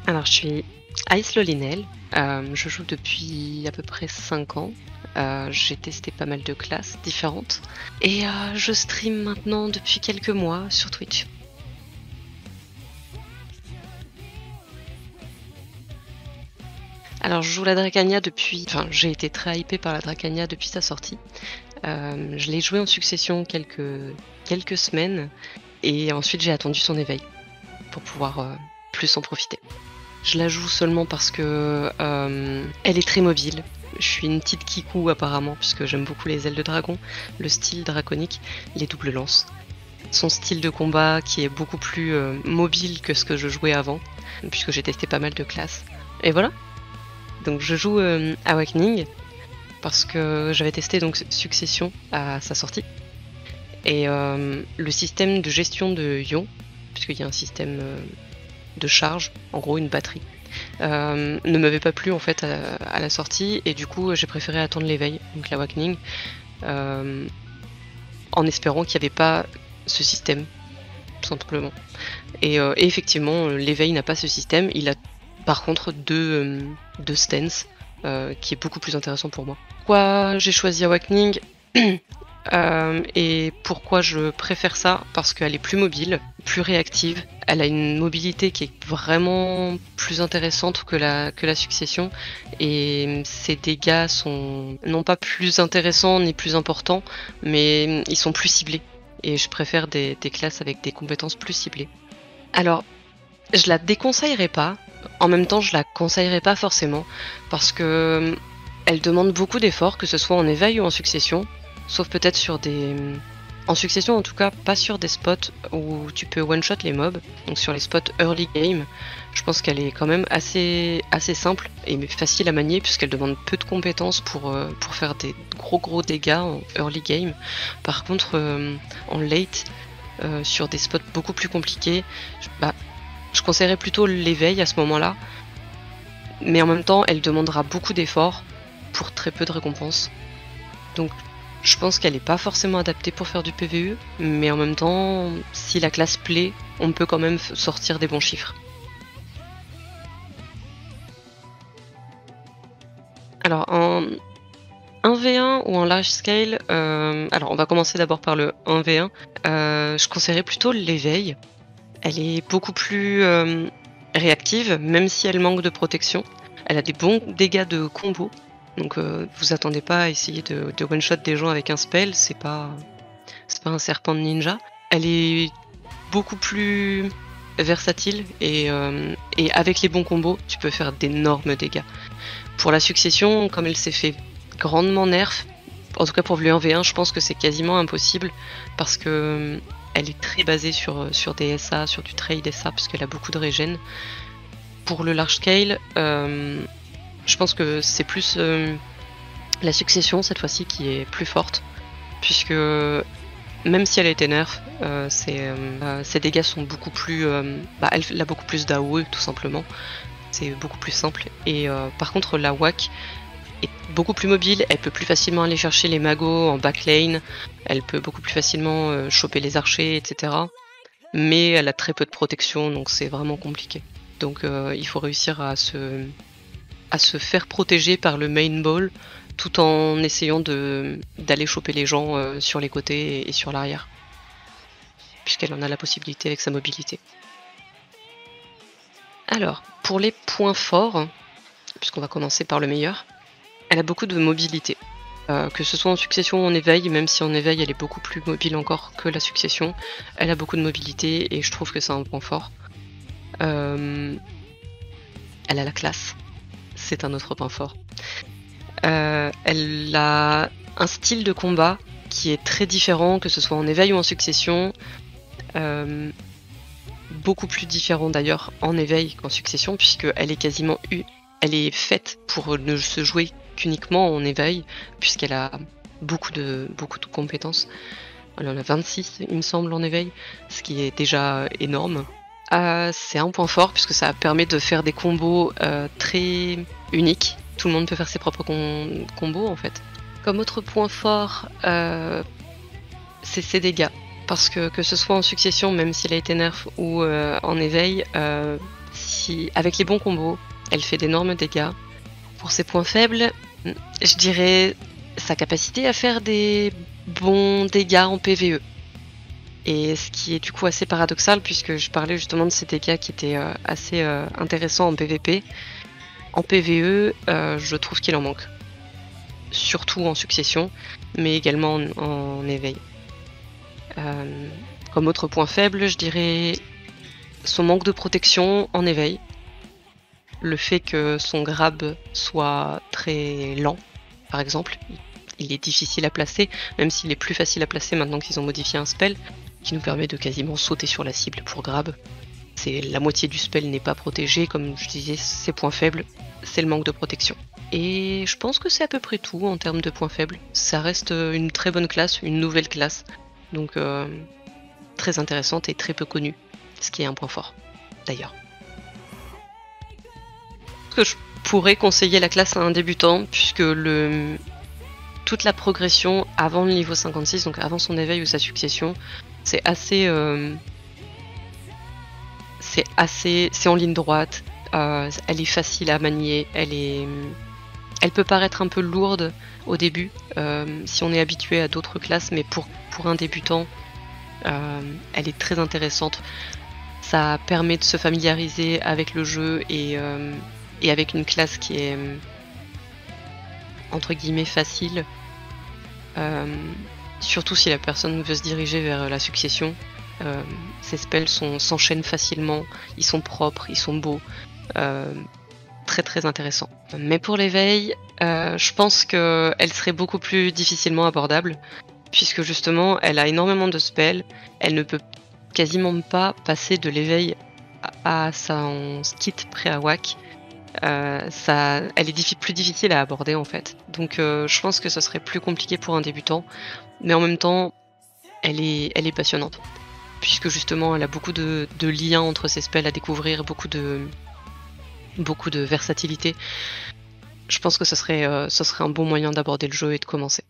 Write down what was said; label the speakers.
Speaker 1: Alors, je suis Ice Lolinel. Je joue depuis à peu près 5 ans. J'ai testé pas mal de classes différentes. Et je stream maintenant depuis quelques mois sur Twitch. Alors, je joue la Dracania depuis. Enfin, j'ai été très hypée par la Dracania depuis sa sortie. Je l'ai jouée en succession quelques semaines. Et ensuite, j'ai attendu son éveil pour pouvoir plus en profiter. Je la joue seulement parce que elle est très mobile. Je suis une petite kikou apparemment, puisque j'aime beaucoup les ailes de dragon, le style draconique, les doubles lances. Son style de combat qui est beaucoup plus mobile que ce que je jouais avant, puisque j'ai testé pas mal de classes. Et voilà. Donc je joue Awakening, parce que j'avais testé donc Succession à sa sortie. Et le système de gestion de ions, puisqu'il y a un système de charge, en gros une batterie, ne m'avait pas plu en fait à la sortie, et du coup j'ai préféré attendre l'éveil, donc l'Awakening, en espérant qu'il n'y avait pas ce système, tout simplement. Et effectivement, l'éveil n'a pas ce système, il a par contre deux stances, qui est beaucoup plus intéressant pour moi. Pourquoi j'ai choisi Awakening et pourquoi je préfère ça? Parce qu'elle est plus mobile, plus réactive, elle a une mobilité qui est vraiment plus intéressante que la succession, et ses dégâts sont non pas plus intéressants ni plus importants, mais ils sont plus ciblés, et je préfère des classes avec des compétences plus ciblées. Alors, je la déconseillerais pas, en même temps je la conseillerais pas forcément, parce que elle demande beaucoup d'efforts, que ce soit en éveil ou en succession. Sauf peut-être sur des... En succession en tout cas, pas sur des spots où tu peux one-shot les mobs. Donc sur les spots early game, je pense qu'elle est quand même assez simple et facile à manier, puisqu'elle demande peu de compétences pour faire des gros dégâts en early game. Par contre, en late, sur des spots beaucoup plus compliqués, je conseillerais plutôt l'éveil à ce moment-là. Mais en même temps, elle demandera beaucoup d'efforts pour très peu de récompenses. Donc je pense qu'elle n'est pas forcément adaptée pour faire du PvE, mais en même temps, si la classe plaît, on peut quand même sortir des bons chiffres. Alors en 1v1 ou en large scale, alors on va commencer d'abord par le 1v1, je conseillerais plutôt l'éveil. Elle est beaucoup plus réactive, même si elle manque de protection. Elle a des bons dégâts de combo. Donc vous attendez pas à essayer de one-shot des gens avec un spell, c'est pas un serpent de ninja. Elle est beaucoup plus versatile, et avec les bons combos, tu peux faire d'énormes dégâts. Pour la succession, comme elle s'est fait grandement nerf, en tout cas pour le 1v1, je pense que c'est quasiment impossible, parce que elle est très basée sur des SA, sur du trade SA, parce qu'elle a beaucoup de régène. Pour le large scale, je pense que c'est plus la succession cette fois-ci qui est plus forte, puisque même si elle a été nerf, ses dégâts sont beaucoup plus... elle a beaucoup plus d'AOE tout simplement, c'est beaucoup plus simple. Et par contre la WAC est beaucoup plus mobile, elle peut plus facilement aller chercher les magos en backlane, elle peut beaucoup plus facilement choper les archers, etc. Mais elle a très peu de protection, donc c'est vraiment compliqué. Donc il faut réussir à se faire protéger par le main ball, tout en essayant d'aller choper les gens sur les côtés et sur l'arrière, puisqu'elle en a la possibilité avec sa mobilité. Alors, pour les points forts, puisqu'on va commencer par le meilleur, elle a beaucoup de mobilité. Que ce soit en succession ou en éveil, même si en éveil elle est beaucoup plus mobile encore que la succession, elle a beaucoup de mobilité et je trouve que c'est un point fort. Elle a la classe, c'est un autre point fort. Elle a un style de combat qui est très différent, que ce soit en éveil ou en succession. Beaucoup plus différent d'ailleurs en éveil qu'en succession, puisqu'elle est elle est faite pour ne se jouer qu'uniquement en éveil, puisqu'elle a beaucoup de compétences. Elle en a 26 il me semble en éveil, ce qui est déjà énorme. C'est un point fort puisque ça permet de faire des combos très uniques. Tout le monde peut faire ses propres combos en fait. Comme autre point fort, c'est ses dégâts. Parce que ce soit en succession, même s'il a été nerf, ou en éveil, si avec les bons combos, elle fait d'énormes dégâts. Pour ses points faibles, je dirais sa capacité à faire des bons dégâts en PvE. Et ce qui est du coup assez paradoxal puisque je parlais justement de ces dégâts qui étaient assez intéressants en PvP. En PvE, je trouve qu'il en manque. Surtout en succession, mais également en éveil. Comme autre point faible, je dirais son manque de protection en éveil. Le fait que son grab soit très lent, par exemple. Il est difficile à placer, même s'il est plus facile à placer maintenant qu'ils ont modifié un spell qui nous permet de quasiment sauter sur la cible pour grab. La moitié du spell n'est pas protégé, comme je disais, ses points faibles, c'est le manque de protection. Et je pense que c'est à peu près tout en termes de points faibles. Ça reste une très bonne classe, une nouvelle classe, donc très intéressante et très peu connue, ce qui est un point fort d'ailleurs. Est-ce que je pourrais conseiller la classe à un débutant, puisque toute la progression avant le niveau 56, donc avant son éveil ou sa succession, c'est en ligne droite, elle est facile à manier, elle peut paraître un peu lourde au début si on est habitué à d'autres classes, mais pour un débutant, elle est très intéressante. Ça permet de se familiariser avec le jeu et avec une classe qui est entre guillemets facile, surtout si la personne veut se diriger vers la succession. Ces spells s'enchaînent facilement, ils sont propres, ils sont beaux, très très intéressants. Mais pour l'éveil, je pense qu'elle serait beaucoup plus difficilement abordable, puisque justement elle a énormément de spells, elle ne peut quasiment pas passer de l'éveil à son skit pré-awak. Elle est plus difficile à aborder en fait. Donc je pense que ce serait plus compliqué pour un débutant, mais en même temps elle est passionnante, puisque justement elle a beaucoup de liens entre ses spells à découvrir, beaucoup de versatilité. Je pense que ce serait un bon moyen d'aborder le jeu et de commencer.